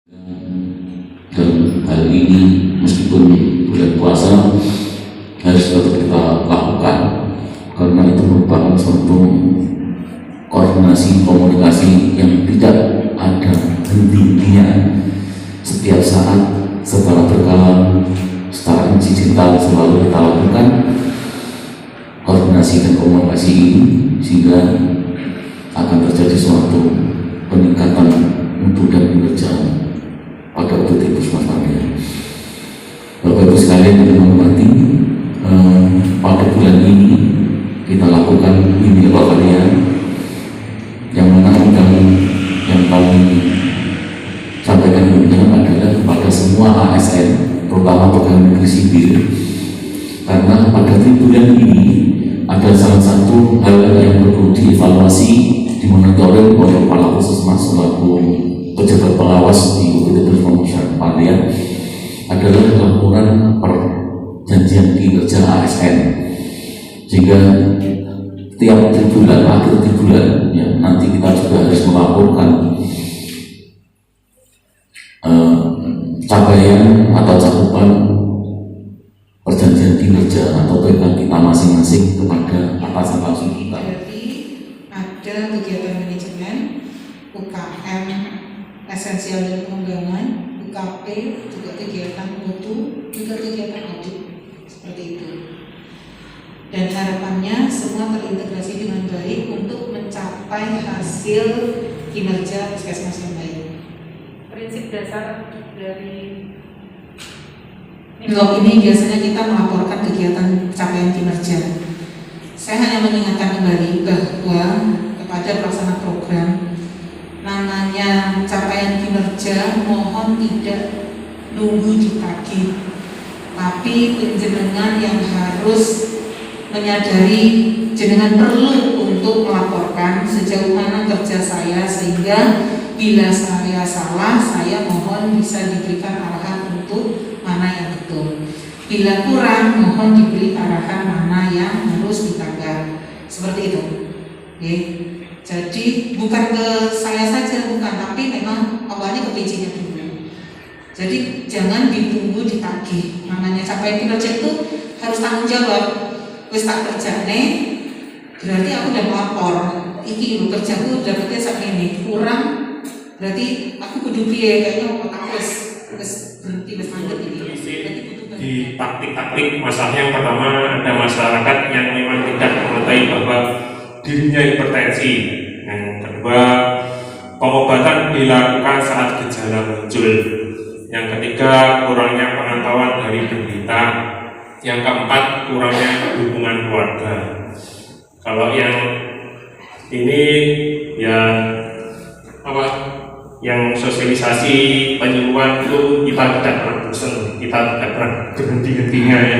Dan hal ini meskipun bulan puasa harus tetap kita lakukan karena itu merupakan suatu koordinasi komunikasi yang tidak ada henti-hentinya. Setiap saat secara berkala secara digital selalu kita lakukan koordinasi dan komunikasi ini sehingga akan terjadi suatu peningkatan mutu dan kinerja pada waktu Puskesmas Pandia. Bapak Ibu sekalian yang menghormati, pada bulan ini kita lakukan ini kalian yang menarik yang kami sampaikan kemudian adalah kepada semua ASN, terutama pegawai negeri sipil, karena pada bulan ini ada salah satu hal yang perlu dievaluasi, dimonitoring oleh kepala Puskesmas selaku pejabat pengawas di UPT Puskesmas Pandia adalah laporan perjanjian kinerja ASN, sehingga tiap bulan akhir bulan ya, nanti kita juga harus melaporkan capaian atau cakupan perjanjian kinerja atau pegang kita masing-masing kepada atasan langsung kita. Jadi ada kegiatan manajemen, UKM esensial dan pengembangan, UKP juga kegiatan mutu, juga kegiatan audit seperti itu. Dan harapannya semua terintegrasi dengan baik untuk mencapai hasil kinerja Puskesmas yang baik. Prinsip dasar dari blog ini biasanya kita melaporkan kegiatan capaian kinerja. Saya hanya mengingatkan kembali bahwa kepada pelaksana program namanya capaian kinerja mohon tidak nunggu ditagih, tapi jenengan yang harus menyadari jenengan perlu untuk melaporkan sejauh mana kerja saya, sehingga bila saya salah saya mohon bisa diberikan arahan untuk mana yang betul. Bila kurang mohon diberi arahan mana yang harus ditambah. Seperti itu. Oke. Jadi bukan ke saya saja, bukan, tapi memang awalnya ke PJ-nya dulu. Jadi jangan ditunggu ditagih. Namanya capaian kinerja itu harus tanggung jawab. Wis tak kerjane berarti aku udah melapor. Iki lho kerjaku dapetnya sak ini kurang, berarti aku kudu piye, kayaknya aku wis berhenti wis mandek ini. Di taktik-taktik masalah yang pertama ada masyarakat yang memang tidak mengetahui bahwa dirinya hipertensi. Yang kedua, pengobatan dilakukan saat gejala muncul. Yang ketiga, kurangnya pengetahuan dari penderita. Yang keempat, kurangnya dukungan keluarga. Kalau yang ini ya apa? Yang sosialisasi penyuluhan itu kita tidak pernah bosan, kita tidak pernah berhenti-hentinya ya.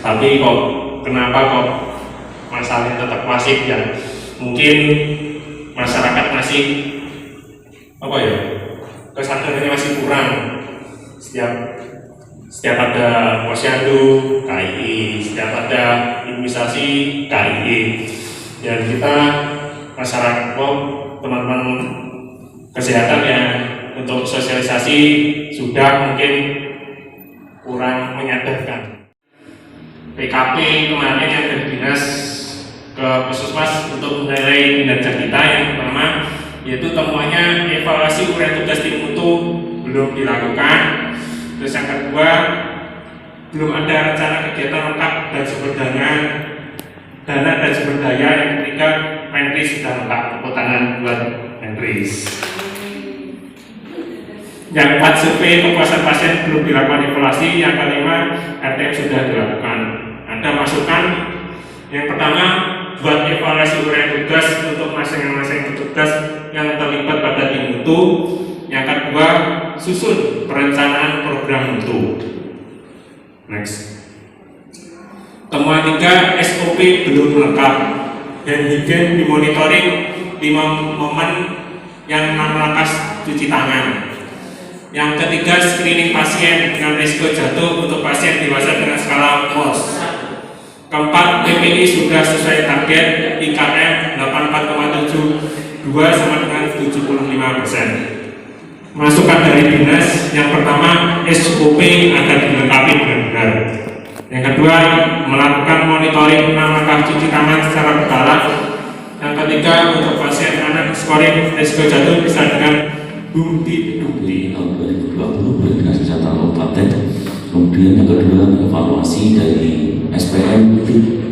Tapi kok kenapa kok masalahnya tetap masif ya? Mungkin masyarakat masih apa ya? Kesadarannya masih kurang. Setiap ada posyandu KII, setiap ada imunisasi KII. Dan kita masyarakat teman-teman kesehatan ya untuk sosialisasi sudah mungkin kurang menyadarkan. PKP kemarin yang dari dinas ke Puskesmas untuk menilai kinerja kita yang pertama yaitu temuannya evaluasi uraian tugas tim mutu belum dilakukan. Terus yang kedua belum ada rencana kegiatan lengkap dan sumber dana dan sumber daya. Yang ketiga Mentris sudah lengkap, tepuk tangan buat Mentris. Yang empat, survei kepuasan pasien belum dilakukan evaluasi. Yang kelima, RTM sudah dilakukan. Ada masukan. Yang pertama, buat evaluasi uraian tugas untuk masing-masing petugas yang terlibat pada tim mutu. Yang kedua, susun perencanaan program mutu. Next. Temuan 3, SOP belum lengkap dan higien dimonitoring 5 momen yang 6 langkah cuci tangan. Yang ketiga, screening pasien dengan risiko jatuh untuk pasien dewasa dengan skala MOS. Keempat, PPI sudah sesuai target IKM 84,72 sama dengan 75%. masukan dari dinas. Yang pertama, SOP agar dilengkapi benar-benar. Yang kedua, melakukan monitoring 6 langkah cuci tangan secara berkala. Yang ketiga, untuk pasien anak scoring risiko jatuh bisa dengan bukti di tahun 2020 oleh Dinas Kesehatan Kabupaten. Kemudian yang kedua, evaluasi dari SPM itu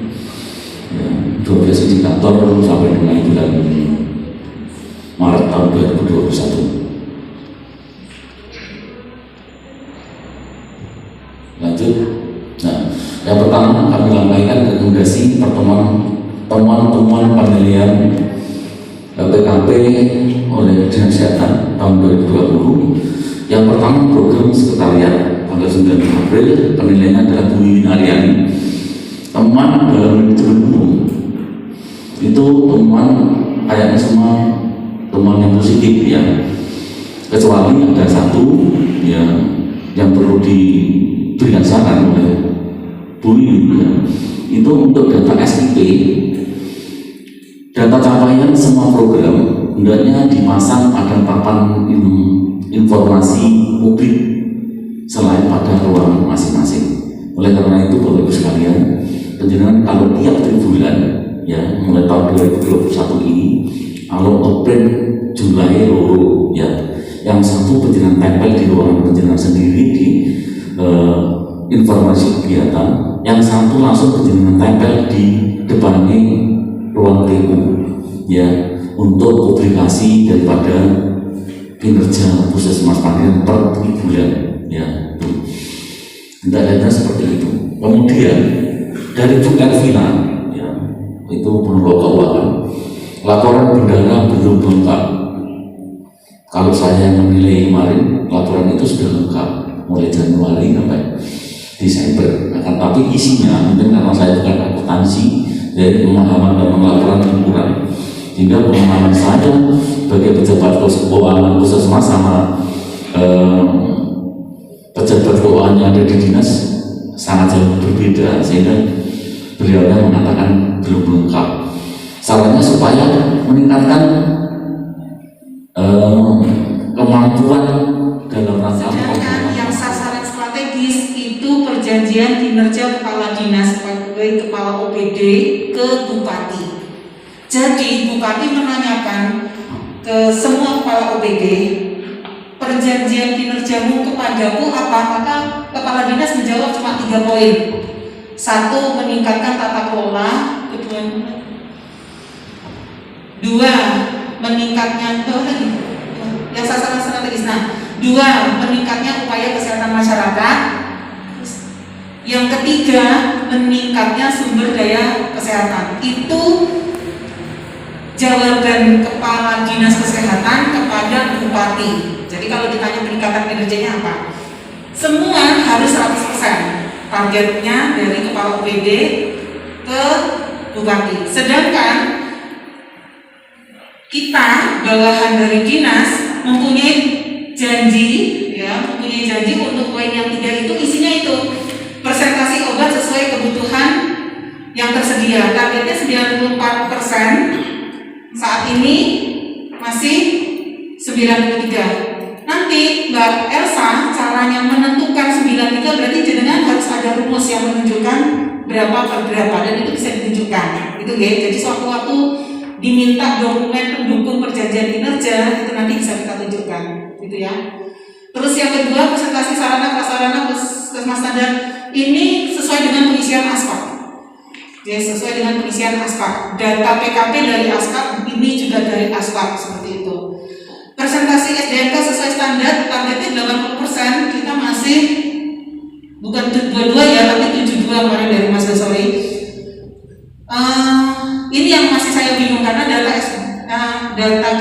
ya, 12 indikator sampai dengan bulan Maret tahun 2021. Lanjut. Nah, yang pertama kami sampaikan rekomendasi temuan penilaian PKP oleh Dinas Kesehatan tahun 2020. Yang pertama, program sekretariat tanggal 9 April penilaiannya adalah Bu Wiwin Aryani. Temuan dalam manajemen umum itu temuan kayaknya semua temuan yang positif ya, kecuali ada satu ya yang perlu diberikan saran oleh Bu Wiwin ya, itu untuk data SIP, data capaian semua program hendaknya dipasang pada papan informasi publik selain pada ruang masing-masing. Oleh karena itu, Bapak Ibu sekalian, penjenengan kalau tiap bulan ya mulai tahun 2021 ini, kalau open jumlahnya loro ya, yang satu penjenengan tempel di ruangan penjenengan sendiri di informasi kegiatan, yang satu langsung penjenengan tempel di depannya ruang TU ya, untuk publikasi daripada kinerja Puskesmas Pandian per bulan ya. Hendaknya seperti itu. Kemudian dari Bukan Villa ya, itu pengelola keuangan, laporan bendara belum lengkap. Kalau saya menilai kemarin, laporan itu sudah lengkap mulai Januari sampai Desember. Akan tapi isinya mungkin karena saya bukan akuntansi, dari pemahaman dan pelaporan yang kurang, sehingga pemahaman saya sebagai pejabat keuangan Puskesmas sama pejabat keuangan yang ada di dinas sangat jauh berbeda, sehingga beliaunya mengatakan belum lengkap. Sarannya supaya meningkatkan kemampuan dalam rangka yang sasaran strategis itu perjanjian kinerja kepala dinas, kepala OPD ke bupati. Jadi bupati menanyakan ke semua kepala OPD, perjanjian kinerjamu kepadaku apa? Maka kepala dinas menjawab cuma 3 poin. 1, meningkatkan tata kelola. Kedua, 2, meningkatnya yang sasaran strategis. Nah, 2, meningkatnya upaya kesehatan masyarakat. Yang ketiga, meningkatnya sumber daya kesehatan. Itu jawaban kepala dinas kesehatan kepada bupati. Jadi kalau ditanya peningkatan kinerjanya apa, semua harus 100% targetnya dari kepala OPD ke bupati. Sedangkan kita bawahan dari dinas mempunyai janji untuk poin yang 3 itu isinya itu persentasi obat sesuai kebutuhan yang tersedia. Targetnya 94%. Saat ini masih 93. Nanti Mbak Elsa caranya menentukan 93 berarti jenengan harus ada rumus yang menunjukkan berapa per berapa, dan itu bisa ditunjukkan. Itu ya. Jadi suatu-waktu diminta dokumen pendukung perjanjian kinerja itu nanti bisa kita tunjukkan, gitu ya. Terus yang kedua, presentasi sarana prasarana Puskesmas standar ini sesuai dengan pengisian aspek. Ya, sesuai dengan pengisian aspek. Data PKP dari aspek, ini juga dari aspek, seperti itu. Presentasi SDMK sesuai standar, targetnya 80%, kita masih bukan 22 ya, tapi 72 kemarin dari Mas Dasori. Ini yang masih saya bingung karena data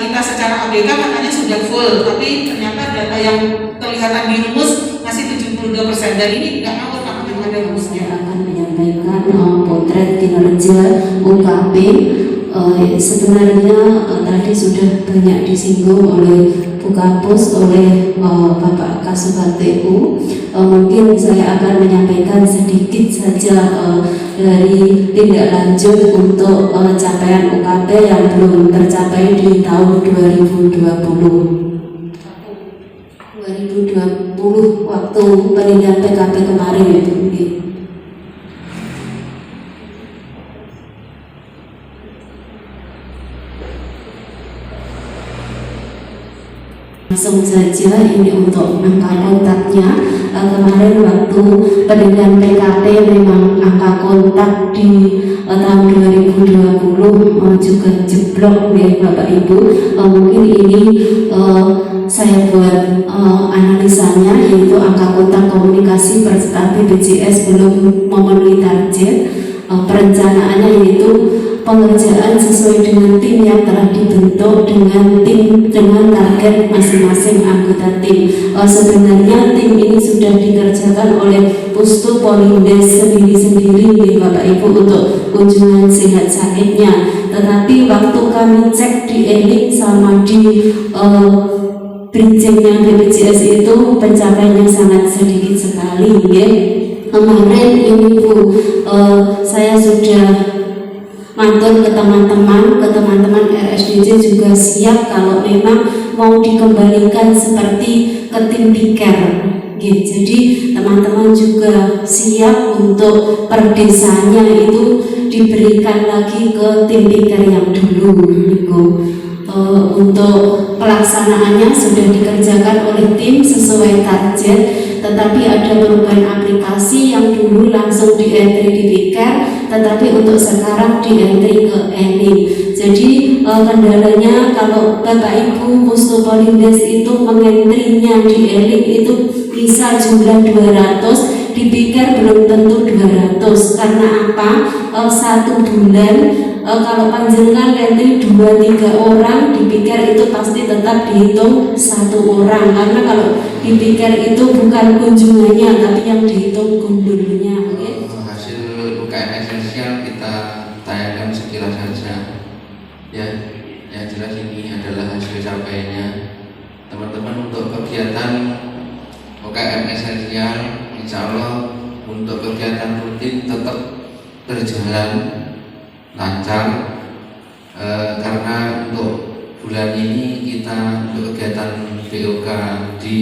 kita secara ABK katanya sudah full, tapi ternyata data yang kelihatan di rumus masih 72%, dan ini nggak ngawur karena memang ada rumusnya. Akan menyampaikan potret kinerja UKP. Sebenarnya tadi sudah banyak disinggung oleh Bu Kapus, oleh Bapak Kasubag TU. Mungkin saya akan menyampaikan sedikit saja dari tindak lanjut untuk capaian UKP yang belum tercapai di tahun 2020. 2020 waktu penelitian PKP kemarin ya Bu. Langsung saja ini untuk angka kontaknya. Kemarin waktu penelitian PKP memang angka kontak di tahun 2020 juga jeblok ya Bapak Ibu. Mungkin ini saya buat analisanya, yaitu angka kontak komunikasi peserta BPJS belum memenuhi target. Perencanaannya yaitu pengerjaan sesuai dengan tim yang telah dibentuk dengan target masing-masing anggota tim. Sebenarnya tim ini sudah dikerjakan oleh Pustu Polindes sendiri-sendiri ya Bapak Ibu untuk kunjungan sehat sakitnya. Tetapi waktu kami cek di elik sama di bridgingnya BPJS itu pencapaiannya sangat sedikit sekali ya. Kemarin ini Bu, saya sudah matur ke teman-teman RSDC juga siap kalau memang mau dikembalikan seperti ke tim piker. Jadi teman-teman juga siap untuk per desanya itu diberikan lagi ke tim piker yang dulu. Untuk pelaksanaannya sudah dikerjakan oleh tim sesuai target, tetapi ada perubahan aplikasi yang dulu langsung di entry di piker, tetapi untuk sekarang di entry ke elik. Jadi kendalanya kalau Bapak Ibu Pustu Polindes itu mengentrinya di elik itu bisa jumlah 200, di piker belum tentu 200. Karena apa? 1 bulan kalau panjenengan entry 2-3 orang, di piker itu pasti tetap dihitung 1 orang. Karena kalau di piker itu bukan kunjungannya, tapi yang dihitung gundulnya. Hasil UKM esensial kita tayangkan sekilas saja. Ya, yang jelas ini adalah hasil capaiannya. Teman-teman, untuk kegiatan UKM esensial, insya Allah untuk kegiatan rutin tetap berjalan lancar, karena untuk bulan ini kita untuk kegiatan BOK di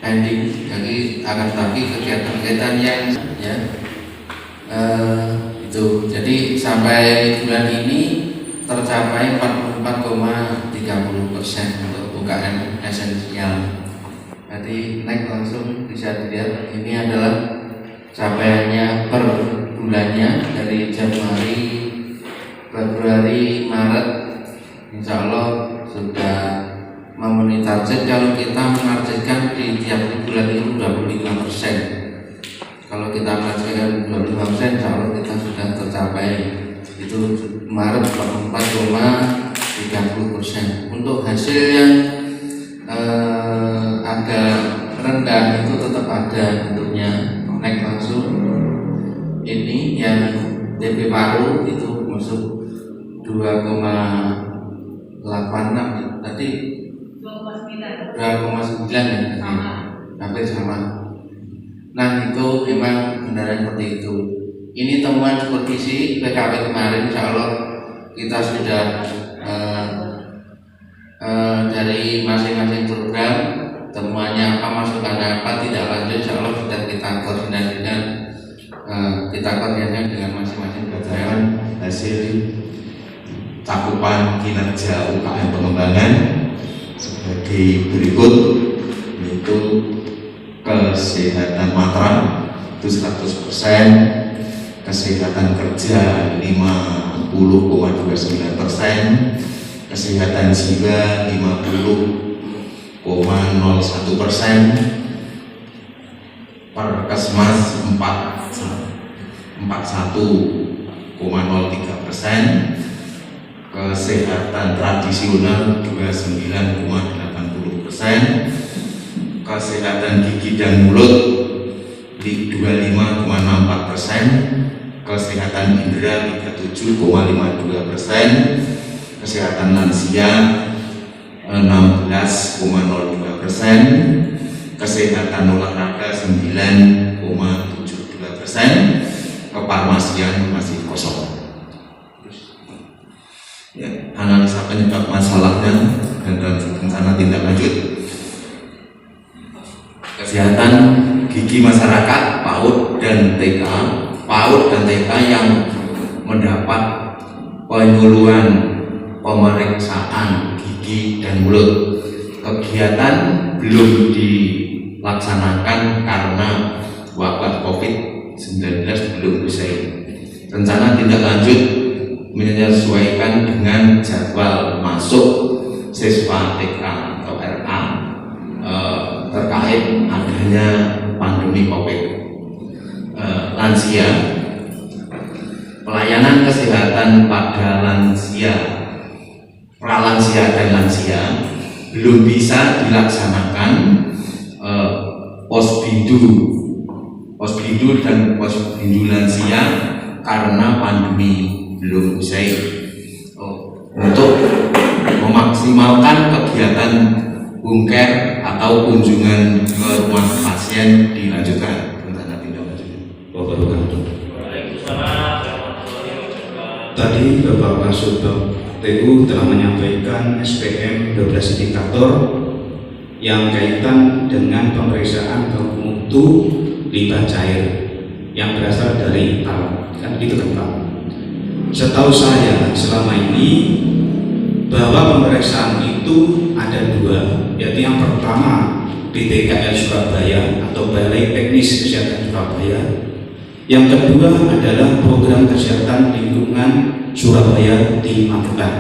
ending, jadi akan tapi kegiatan-kegiatan yang ya itu jadi sampai bulan ini tercapai 44,30% untuk UKM esensial. Jadi next langsung bisa dilihat, ini adalah capaiannya per bulannya dari Januari, Februari, Maret, insya Allah sudah memenuhi target. Kalau kita menargetkan di tiap bulan itu 25%, kalau kita menargetkan 25%, insya Allah kita sudah tercapai. Itu Maret 44,30%. Untuk hasil yang agak rendah itu tetap ada bentuknya. Naik langsung, ini yang DP paru itu masuk 2,86 tadi 2,9 ya, hampir sama. Nah itu memang benar seperti itu. Ini temuan supervisi PKP kemarin, insya Allah kita sudah dari masing-masing program temuannya apa, masukannya apa, tidak lanjut, insya Allah sudah kita koordinasikan, dengan masing-masing program. Hasil cakupan kinerja UKM pengembangan sebagai berikut, yaitu kesehatan matra itu 100%, kesehatan kerja 50,29%, kesehatan jiwa 50,01%, Perkesmas 41,03%, kesehatan tradisional 29,80%, kesehatan gigi dan mulut di 25,64%, kesehatan indera 37,52%, kesehatan lansia 16,02%, kesehatan olahraga 9,72%, kefarmasian masih kosong. Ya, analisa penyebab masalahnya dan rencana tindak lanjut. kegiatan gigi masyarakat PAUD dan TK yang mendapat penyuluhan pemeriksaan gigi dan mulut. Kegiatan belum dilaksanakan karena wabah COVID-19 belum usai. Rencana tindak lanjut menyesuaikan dengan jadwal masuk siswa TK atau RA terkait adanya pandemi COVID. Lansia, pelayanan kesehatan pada lansia, pralansia dan lansia belum bisa dilaksanakan posbindu dan posbindu lansia karena pandemi belum usai. Untuk memaksimalkan kegiatan bungker atau kunjungan ke rumah pasien dilanjutkan. Rencana tindak lanjut. Tadi Bapak Kasubag TU telah menyampaikan SPM 12 indikator yang kaitan dengan pemeriksaan baku mutu limbah cair yang berasal dari alat, kan gitu kan Pak? Setahu saya selama ini bahwa pemeriksaan itu ada dua, yaitu yang pertama BTKL Surabaya atau Balai Teknis Kesehatan Surabaya, yang kedua adalah Program Kesehatan Lingkungan Surabaya di Magetan.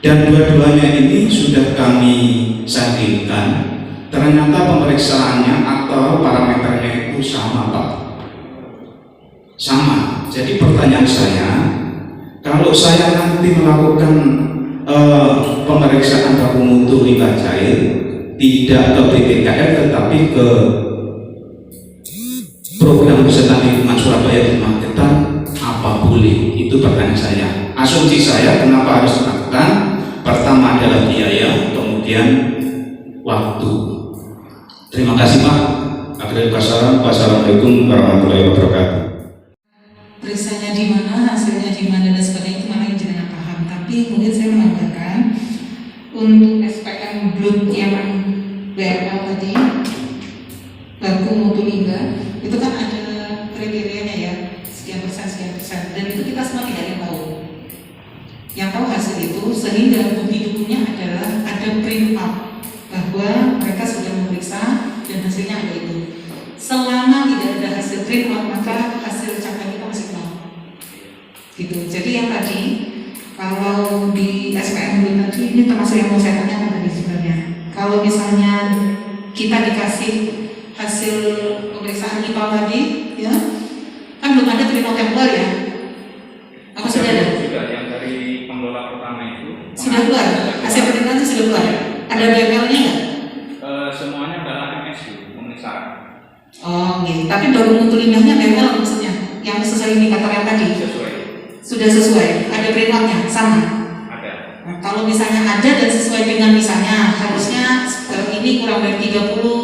Dan dua-duanya ini sudah kami sandingkan, ternyata pemeriksaannya atau parameternya itu sama Pak, sama. Jadi pertanyaan saya, kalau saya nanti melakukan pemeriksaan baku mutu limbah cair tidak ke BTKL tetapi ke Program Kesehatan Lingkungan Surabaya di Magetan, apa boleh? Itu pertanyaan saya. Asumsi saya kenapa harus dilakukan? Pertama adalah biaya, kemudian waktu. Terima kasih Pak. Wassalamualaikum warahmatullahi wabarakatuh. Periksanya di mana, hasilnya di mana dan sebagainya itu mana yang jenengan paham. Tapi mungkin saya menambahkan untuk SPM blood yang BML tadi, baku mutu limbah, itu kan ada kriterianya ya, sekian persen, dan itu kita semua tidak ada yang tahu. Yang tahu hasil itu, sehingga bukti dukunnya adalah ada print out bahwa mereka sudah memeriksa dan hasilnya ada itu. Selama tidak ada hasil print out, maka hasil capaian kita masih nol. Gitu. Jadi yang tadi, kalau di SPM dulu tadi, ini termasuk yang mau saya tanyakan tadi sebenarnya. Kalau misalnya kita dikasih hasil pemeriksaan IPA tadi, ya, kan belum ada print out yang keluar ya? Apa sudah ada? Sudah, yang dari pengelola pertama itu Sudah keluar? Hasil pemeriksaan itu sudah keluar? Ada BML-nya nggak? semuanya adalah MSU, pemeriksaan. Oh, gitu. Tapi baru mutu limbahnya BML maksudnya? Yang sesuai indikator yang tadi? Sesuai. Sudah sesuai? Ada print out-nya? Sama? Ada. Nah, kalau misalnya ada dan sesuai dengan misalnya harusnya ini kurang dari 30